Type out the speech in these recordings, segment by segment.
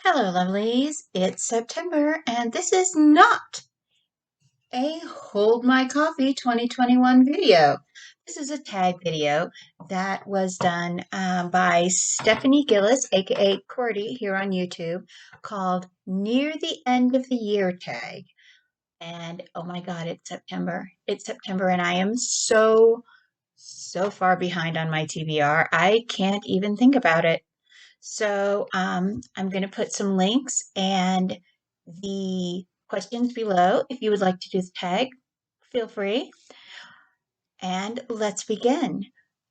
Hello, lovelies. It's September, and this is not a Hold My Coffee 2021 video. This is a tag video that was done by Stephanie Gillis, aka Cordy, here on YouTube, called Near the End of the Year Tag. And oh my God, it's September. It's September, and I am so far behind on my TBR. I can't even think about it. So I'm going to put some links and the questions below. If you would like to do the tag, feel free. And let's begin.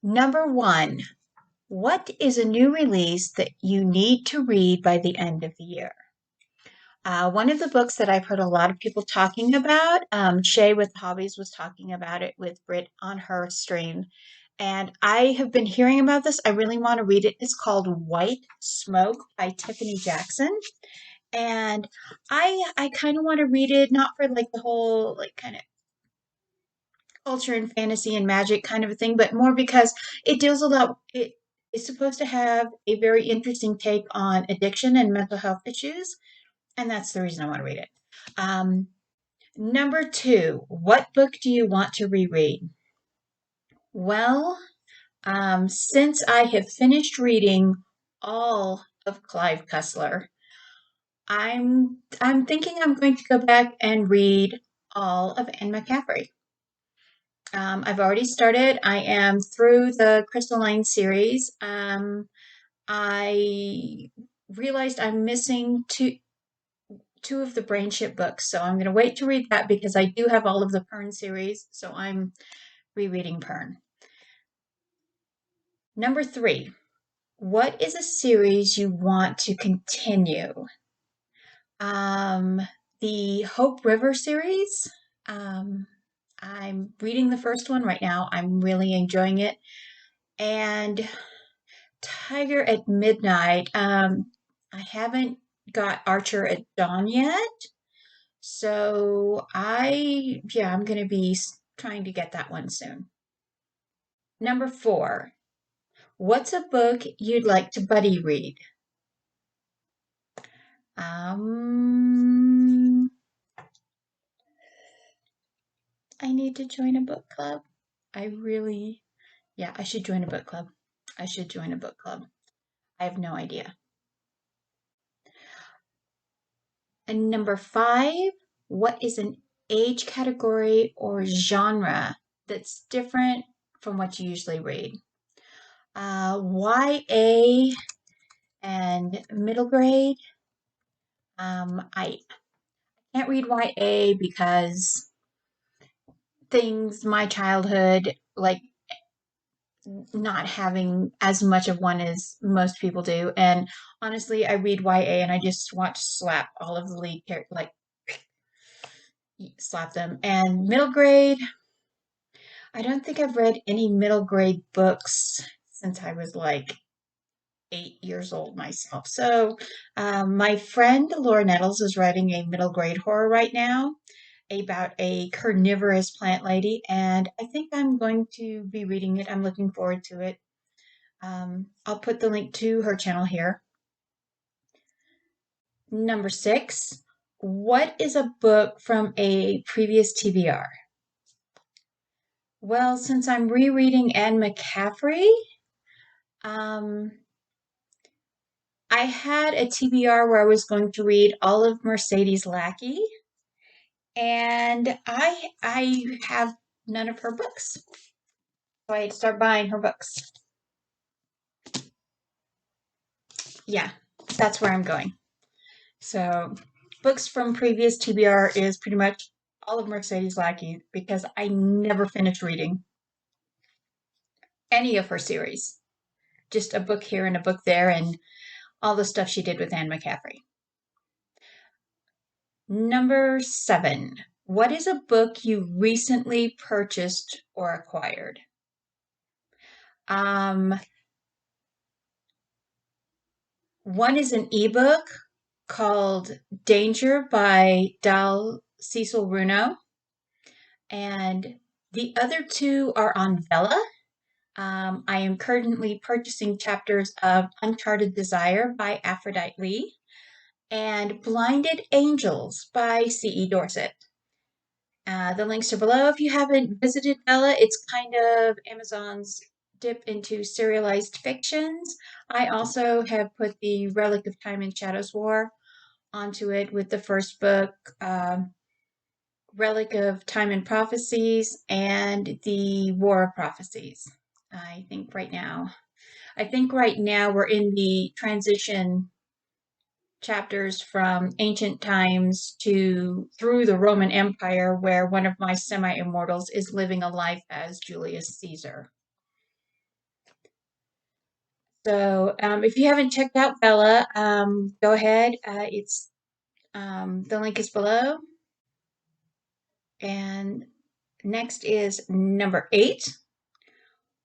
Number 1, what is a new release that you need to read by the end of the year? One of the books that I've heard a lot of people talking about, Shay with Hobbies was talking about it with Britt on her stream. And I have been hearing about this. I really want to read it. It's called White Smoke by Tiffany Jackson. And I kind of want to read it, not for like the whole like kind of culture and fantasy and magic kind of a thing, but more because it deals a lot. It is supposed to have a very interesting take on addiction and mental health issues. And that's the reason I want to read it. Number 2, what book do you want to reread? Well, since I have finished reading all of Clive Cussler, I'm thinking I'm going to go back and read all of Anne McCaffrey. I've already started. I am through the Crystalline series. I realized I'm missing two of the Brainship books, so I'm going to wait to read that because I do have all of the Pern series, so I'm rereading Pern. Number 3, what is a series you want to continue? The Hope River series. I'm reading the first one right now. I'm really enjoying it. And Tiger at Midnight. I haven't got Archer at Dawn yet. So I'm going to be trying to get that one soon. Number 4, what's a book you'd like to buddy read? I need to join a book club. I should join a book club. I should join a book club. I have no idea. And number 5, what is an age category or genre that's different from what you usually read? YA and middle grade. I can't read YA because my childhood, like not having as much of one as most people do. And honestly, I read YA and I just want to slap all of the lead characters, like slap them. And middle grade, I don't think I've read any middle grade books since I was like 8 years old myself. So my friend Laura Nettles is writing a middle grade horror right now about a carnivorous plant lady, and I think I'm going to be reading it. I'm looking forward to it. I'll put the link to her channel here. Number 6, what is a book from a previous TBR? Well, since I'm rereading Anne McCaffrey, I had a TBR where I was going to read all of Mercedes Lackey, and I have none of her books. So I had to start buying her books. Yeah, that's where I'm going. So books from previous TBR is pretty much all of Mercedes Lackey because I never finished reading any of her series. Just a book here and a book there and all the stuff she did with Anne McCaffrey. Number 7, what is a book you recently purchased or acquired? One is an ebook called Danger by Dal Cecil Runo, and the other 2 are on Vella. I am currently purchasing chapters of Uncharted Desire by Aphrodite. and Blinded Angels by C.E. Dorset. The links are below. If you haven't visited Bella, it's kind of Amazon's dip into serialized fictions. I also have put the Relic of Time and Shadows War onto it with the first book, Relic of Time and Prophecies, and the War of Prophecies. I think right now we're in the transition chapters from ancient times to through the Roman Empire, where one of my semi-immortals is living a life as Julius Caesar. So if you haven't checked out Bella, go ahead. It's the link is below. And next is number 8.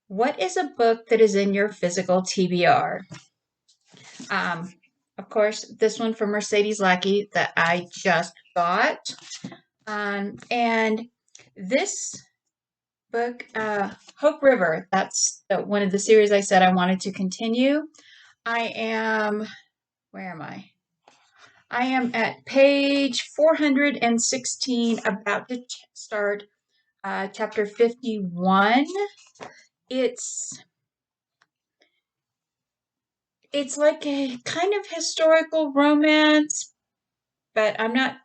What is a book that is in your physical TBR? Of course, this one from Mercedes Lackey that I just got. And this book, Hope River, that's one of the series I said I wanted to continue. Where am I? I am at page 416, about to start chapter 51. It's like a kind of historical romance, but I'm not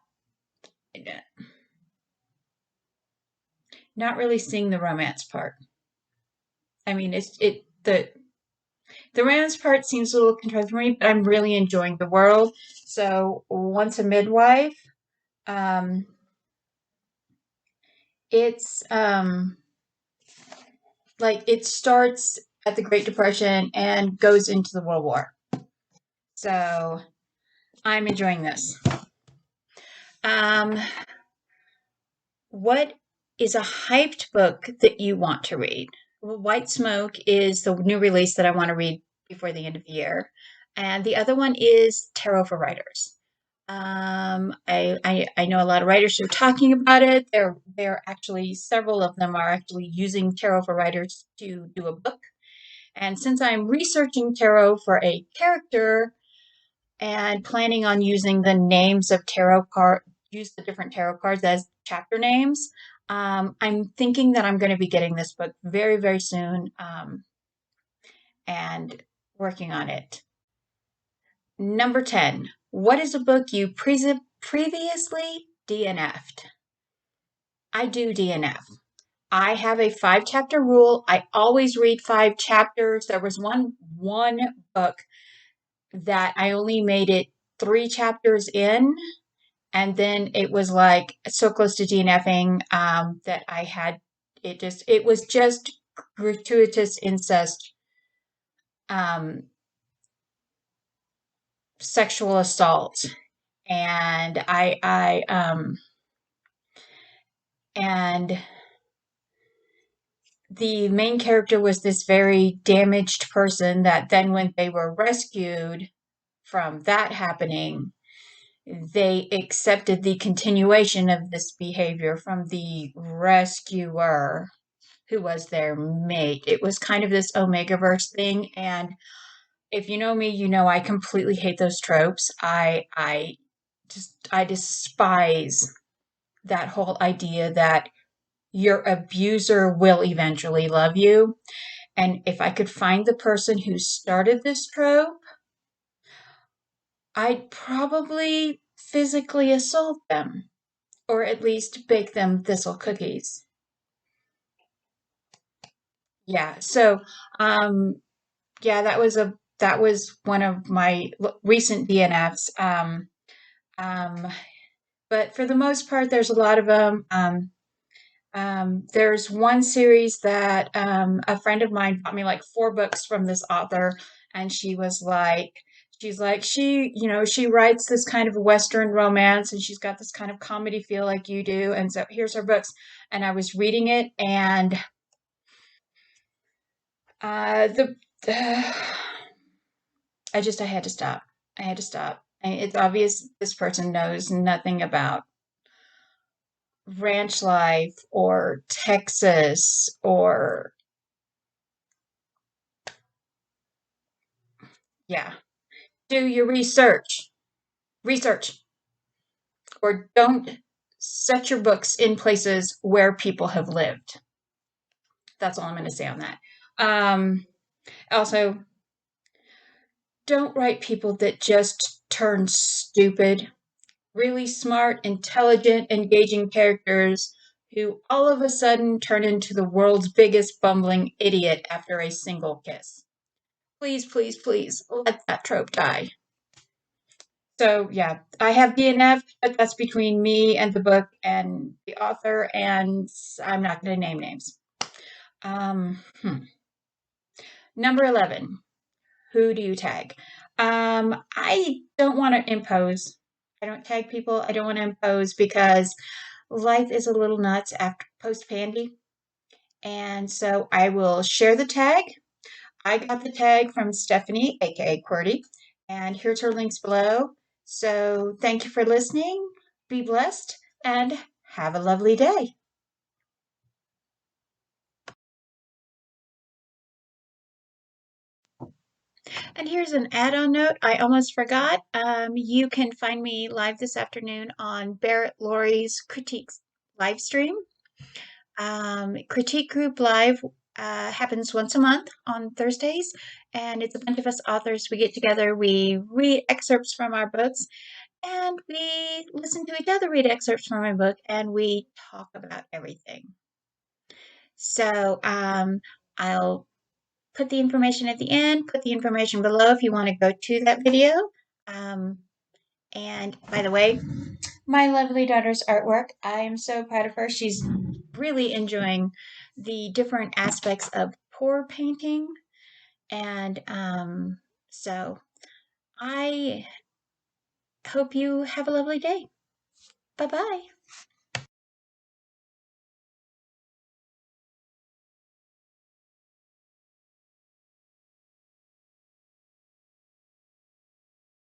really seeing the romance part. I mean, the romance part seems a little contrived for me, but I'm really enjoying the world. So, Once a Midwife, it's like it starts at the Great Depression and goes into the World War. So, I'm enjoying this. What is a hyped book that you want to read? Well, White Smoke is the new release that I want to read before the end of the year. And the other one is Tarot for Writers. I know a lot of writers who are talking about it. They're actually, several of them are actually using Tarot for Writers to do a book. And since I'm researching tarot for a character and planning on using the names of use the different tarot cards as chapter names, I'm thinking that I'm going to be getting this book very, very soon, and working on it. Number 10. What is a book you previously DNF'd? I do DNF. I have a 5-chapter rule. I always read 5 chapters. There was one book that I only made it 3 chapters in, and then it was like so close to DNFing that I had it was just gratuitous incest, sexual assault, and and the main character was this very damaged person that then, when they were rescued from that happening, they accepted the continuation of this behavior from the rescuer, who was their mate. It was kind of this Omegaverse thing, and if you know me, you know I completely hate those tropes. I despise that whole idea that your abuser will eventually love you. And if I could find the person who started this trope, I'd probably physically assault them, or at least bake them thistle cookies. Yeah, so yeah, that was one of my recent DNFs. But for the most part, there's a lot of them. There's one series that a friend of mine bought me like 4 books from this author, and she writes this kind of Western romance, and she's got this kind of comedy feel like you do, and so here's her books. And I was reading it, and the I had to stop. I had to stop. It's obvious this person knows nothing about ranch life or Texas or, yeah. Do your research. research, or don't set your books in places where people have lived. That's all I'm going to say on that. Also, don't write people that just turn stupid. Really smart, intelligent, engaging characters who all of a sudden turn into the world's biggest bumbling idiot after a single kiss. Please, please, please, let that trope die. So yeah, I have DNF, but that's between me and the book and the author, and I'm not going to name names. Number 11, who do you tag? I don't want to impose. I don't tag people. I don't want to impose because life is a little nuts after post-pandy. And so I will share the tag. I got the tag from Stephanie, aka QWERTY, and here's her links below. So thank you for listening. Be blessed and have a lovely day. And here's an add-on note. I almost forgot. You can find me live this afternoon on Barrett Laurie's Critiques live stream. Critique Group Live happens once a month on Thursdays, and it's a bunch of us authors. We get together, we read excerpts from our books, and we listen to each other read excerpts from our book, and we talk about everything. So I'll put the information at the end, put the information below if you want to go to that video. And by the way, my lovely daughter's artwork, I am so proud of her. She's really enjoying the different aspects of pour painting. And so I hope you have a lovely day. Bye-bye.